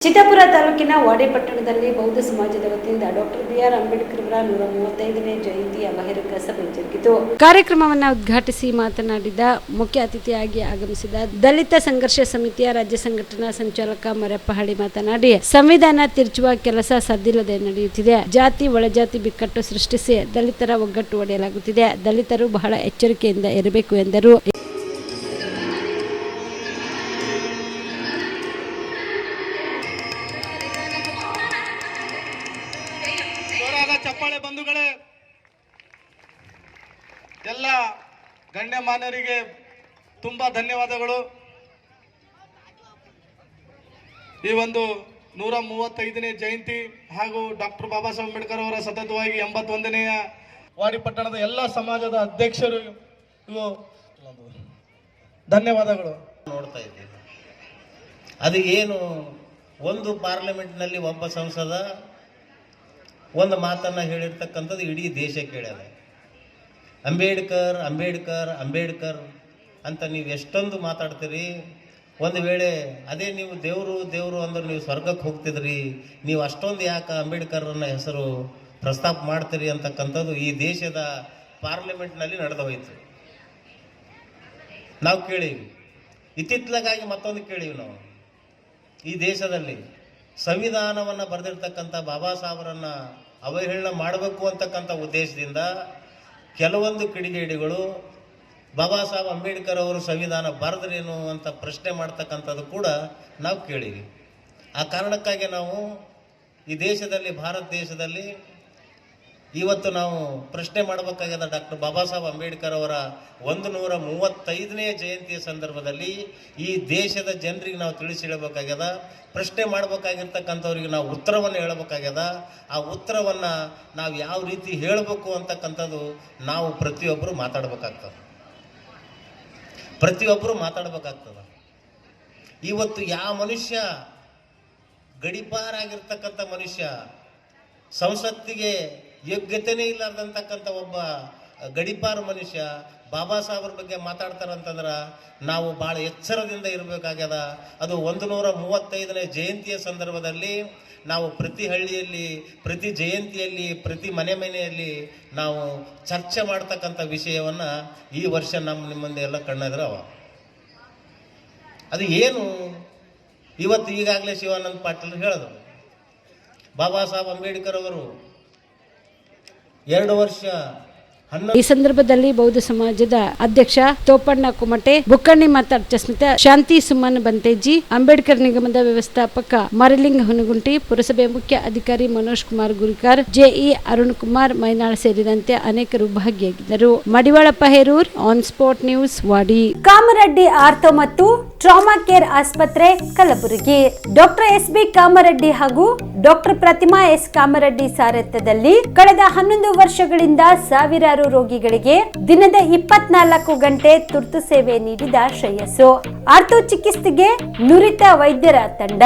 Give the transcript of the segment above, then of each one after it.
ಚಿತ್ತಾಪುರ ತಾಲೂಕಿನ ವಾಡಿ ಪಟ್ಟಣದಲ್ಲಿ ಬೌದ್ಧ ಸಮಾಜದ ವತಿಯಿಂದ ಡಾಕ್ಟರ್ ಬಿ.ಆರ್. ಅಂಬೇಡ್ಕರ್ ಅವರ 135ನೇ ಜಯಂತಿಯ ಬಹಿರಂಗ ಸಭೆ ಜರುಗಿತು. ಕಾರ್ಯಕ್ರಮವನ್ನು ಉದ್ಘಾಟಿಸಿ ಮಾತನಾಡಿದ ಮುಖ್ಯ ಅತಿಥಿಯಾಗಿ ಆಗಮಿಸಿದ ದಲಿತ ಸಂಘರ್ಷ ಸಮಿತಿಯ ರಾಜ್ಯ ಸಂಘಟನಾ ಸಂಚಾಲಕ ಮರಪ್ಪ ಹಳ್ಳಿ ಮಾತನಾಡಿ, ಸಂವಿಧಾನ ತಿರುಚುವ ಕೆಲಸ ಸದ್ದಿಲ್ಲದೆ ನಡೆಯುತ್ತಿದೆ. ಜಾತಿ ಒಳಜಾತಿ ಬಿಕ್ಕಟ್ಟು ಸೃಷ್ಟಿಸಿ ದಲಿತರ ಒಗ್ಗಟ್ಟು ಒಡೆಯಲಾಗುತ್ತಿದೆ. ದಲಿತರು ಬಹಳ ಎಚ್ಚರಿಕೆಯಿಂದ ಇರಬೇಕು ಎಂದರು. ಚಪ್ಪಾಳೆ ಬಂಧುಗಳೇ, ಎಲ್ಲ ಗಣ್ಯಮಾನ್ಯರಿಗೆ ತುಂಬಾ ಧನ್ಯವಾದಗಳು. ಈ ಒಂದು 135ನೇ ಜಯಂತಿ ಹಾಗೂ ಡಾಕ್ಟರ್ ಬಾಬಾ ಸಾಹೇಬ್ ಅಂಬೇಡ್ಕರ್ ಅವರ ಸತತವಾಗಿ 81ನೇಯ ವಾಡಿ ಪಟ್ಟಣದ ಎಲ್ಲ ಸಮಾಜದ ಅಧ್ಯಕ್ಷರು ಧನ್ಯವಾದಗಳು. ನೋಡ್ತಾ ಇದ್ದೀವಿ, ಅದು ಏನು, ಒಂದು ಪಾರ್ಲಿಮೆಂಟ್ನಲ್ಲಿ ಒಬ್ಬ ಸಂಸದ ಒಂದು ಮಾತನ್ನು ಹೇಳಿರ್ತಕ್ಕಂಥದ್ದು ಇಡೀ ದೇಶ ಕೇಳ್ಯದ. ಅಂಬೇಡ್ಕರ್ ಅಂಬೇಡ್ಕರ್ ಅಂಬೇಡ್ಕರ್ ಅಂತ ನೀವು ಎಷ್ಟೊಂದು ಮಾತಾಡ್ತೀರಿ. ಒಂದು ವೇಳೆ ಅದೇ ನೀವು ದೇವರು ದೇವರು ಅಂದ್ರೆ ನೀವು ಸ್ವರ್ಗಕ್ಕೆ ಹೋಗ್ತಿದ್ರಿ, ನೀವು ಅಷ್ಟೊಂದು ಯಾಕೆ ಅಂಬೇಡ್ಕರ್ನ ಹೆಸರು ಪ್ರಸ್ತಾಪ ಮಾಡ್ತೀರಿ ಅಂತಕ್ಕಂಥದ್ದು ಈ ದೇಶದ ಪಾರ್ಲಿಮೆಂಟ್ನಲ್ಲಿ ನಡೆದು ಹೋಯಿತು. ನಾವು ಕೇಳೀವಿ. ಇತ್ತಿತ್ತಲಾಗಿ ಮತ್ತೊಂದು ಕೇಳೀವಿ ನಾವು, ಈ ದೇಶದಲ್ಲಿ ಸಂವಿಧಾನವನ್ನು ಬರೆದಿರ್ತಕ್ಕಂಥ ಬಾಬಾ ಸಾಹೇಬರನ್ನು ಅವಹೇಳನ ಮಾಡಬೇಕು ಅಂತಕ್ಕಂಥ ಉದ್ದೇಶದಿಂದ ಕೆಲವೊಂದು ಕಿಡಿಗೇಡಿಗಳು ಬಾಬಾ ಸಾಹೇಬ್ ಅಂಬೇಡ್ಕರ್ ಅವರು ಸಂವಿಧಾನ ಬರೆದ್ರೇನು ಅಂತ ಪ್ರಶ್ನೆ ಮಾಡ್ತಕ್ಕಂಥದ್ದು ಕೂಡ ನಾವು ಕೇಳೀವಿ. ಆ ಕಾರಣಕ್ಕಾಗಿ ನಾವು ಈ ದೇಶದಲ್ಲಿ, ಭಾರತ ದೇಶದಲ್ಲಿ ಇವತ್ತು ನಾವು ಪ್ರಶ್ನೆ ಮಾಡಬೇಕಾಗ್ಯದ. ಡಾಕ್ಟರ್ ಬಾಬಾ ಸಾಹೇಬ್ ಅಂಬೇಡ್ಕರ್ ಅವರ 135ನೇ ಜಯಂತಿಯ ಸಂದರ್ಭದಲ್ಲಿ ಈ ದೇಶದ ಜನರಿಗೆ ನಾವು ತಿಳಿಸಿ ಹೇಳಬೇಕಾಗ್ಯದ. ಪ್ರಶ್ನೆ ಮಾಡಬೇಕಾಗಿರ್ತಕ್ಕಂಥವ್ರಿಗೆ ನಾವು ಉತ್ತರವನ್ನು ಹೇಳಬೇಕಾಗ್ಯದ. ಆ ಉತ್ತರವನ್ನು ನಾವು ಯಾವ ರೀತಿ ಹೇಳಬೇಕು ಅಂತಕ್ಕಂಥದ್ದು ನಾವು ಪ್ರತಿಯೊಬ್ಬರು ಮಾತಾಡಬೇಕಾಗ್ತದೆ. ಇವತ್ತು ಯಾವ ಮನುಷ್ಯ ಗಡಿಪಾರಾಗಿರ್ತಕ್ಕಂಥ ಮನುಷ್ಯ, ಸಂಸತ್ತಿಗೆ ಯೋಗ್ಯತೆಯೇ ಇಲ್ಲದಂತಕ್ಕಂಥ ಒಬ್ಬ ಗಡಿಪಾರು ಮನುಷ್ಯ ಬಾಬಾ ಸಾಹೇಬ್ರ ಬಗ್ಗೆ ಮಾತಾಡ್ತಾರಂತಂದ್ರೆ ನಾವು ಭಾಳ ಎಚ್ಚರದಿಂದ ಇರಬೇಕಾಗ್ಯದ. ಅದು 135ನೇ ಜಯಂತಿಯ ಸಂದರ್ಭದಲ್ಲಿ ನಾವು ಪ್ರತಿ ಹಳ್ಳಿಯಲ್ಲಿ, ಪ್ರತಿ ಜಯಂತಿಯಲ್ಲಿ, ಪ್ರತಿ ಮನೆಯಲ್ಲಿ ನಾವು ಚರ್ಚೆ ಮಾಡ್ತಕ್ಕಂಥ ವಿಷಯವನ್ನು ಈ ವರ್ಷ ನಿಮ್ಮ ಮುಂದೆ ಎಲ್ಲ ಕಣ್ಣೆದ್ರ ಅದು ಏನು, ಇವತ್ತು ಈಗಾಗಲೇ ಶಿವಾನಂದ ಪಾಟೀಲ್ ಹೇಳಿದ್ರು, ಬಾಬಾ ಸಾಹೇಬ್ ಅಂಬೇಡ್ಕರ್ ಅವರು 2 ವರ್ಷ ಈ ಸಂದರ್ಭದಲ್ಲಿ ಬೌದ್ಧ ಸಮಾಜದ ಅಧ್ಯಕ್ಷ ತೋಪಣ್ಣ ಕುಮಟೆ, ಬುಕ್ಕಣ್ಣಿ ಮಾತಾಡ್ಚಸ್ಮಿತ, ಶಾಂತಿ ಸುಮನ್ ಬಂತೇಜಿ, ಅಂಬೇಡ್ಕರ್ ನಿಗಮದ ವ್ಯವಸ್ಥಾಪಕ ಮರಲಿಂಗ ಹುನಗುಂಟಿ, ಪುರಸಭೆ ಮುಖ್ಯ ಅಧಿಕಾರಿ ಮನೋಜ್ ಕುಮಾರ್ ಗುರಿಕಾರ್, ಜೆಇ ಅರುಣ್ ಕುಮಾರ್ ಮೈನಾಳ್ ಸೇರಿದಂತೆ ಅನೇಕರು ಭಾಗಿಯಾಗಿದ್ದರು. Madivalappa Herur, on spot news, Wadi. Kamareddy ortho ಮತ್ತು ಟ್ರಾಮಾ ಕೇರ್ ಆಸ್ಪತ್ರೆ, ಕಲಬುರಗಿ. Doctor S B. ಕಾಮರೆಡ್ಡಿ ಹಾಗೂ ಡಾಕ್ಟರ್ ಪ್ರತಿಮಾ ಎಸ್. ಕಾಮರೆಡ್ಡಿ ಸಾರಥ್ಯದಲ್ಲಿ ಕಳೆದ 11 ವರ್ಷಗಳಿಂದ ಸಾವಿರಾರು ರೋಗಿಗಳಿಗೆ ದಿನದ 24 ಗಂಟೆ ತುರ್ತು ಸೇವೆ ನೀಡಿದ ಶ್ರೇಯಸ್ಸು. ಆರ್ಥೋ ಚಿಕಿತ್ಸೆಗೆ ನುರಿತ ವೈದ್ಯರ ತಂಡ,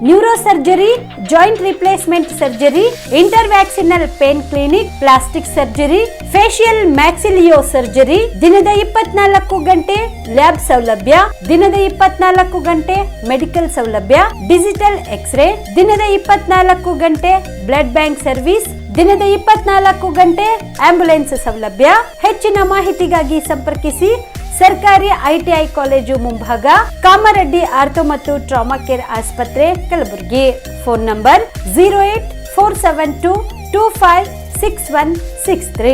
neuro surgery, joint replacement surgery, interventional pain clinic, plastic surgery, facial maxillo surgery, ದಿನದ 24 ಗಂಟೆ ಲ್ಯಾಬ್ ಸೌಲಭ್ಯ, ದಿನದ 24 ಗಂಟೆ ಮೆಡಿಕಲ್ ಸೌಲಭ್ಯ, ಡಿಜಿಟಲ್ ಎಕ್ಸ್ರೇ, ದಿನದ 24 ಗಂಟೆ ಬ್ಲಡ್ ಬ್ಯಾಂಕ್ ಸರ್ವಿಸ್, ದಿನದ 24 ಗಂಟೆ ಆಂಬ್ಯುಲೆನ್ಸ್ ಸೌಲಭ್ಯ. ಹೆಚ್ಚಿನ ಮಾಹಿತಿಗಾಗಿ ಸಂಪರ್ಕಿಸಿ ಸರ್ಕಾರಿ ಐಟಿಐ ಕಾಲೇಜು ಮುಂಭಾಗ, ಕಾಮರೆಡ್ಡಿ ಆರ್ಥೋ ಮತ್ತು ಟ್ರಾಮಾ ಕೇರ್ ಆಸ್ಪತ್ರೆ, ಕಲಬುರಗಿ. Phone number 084722566163.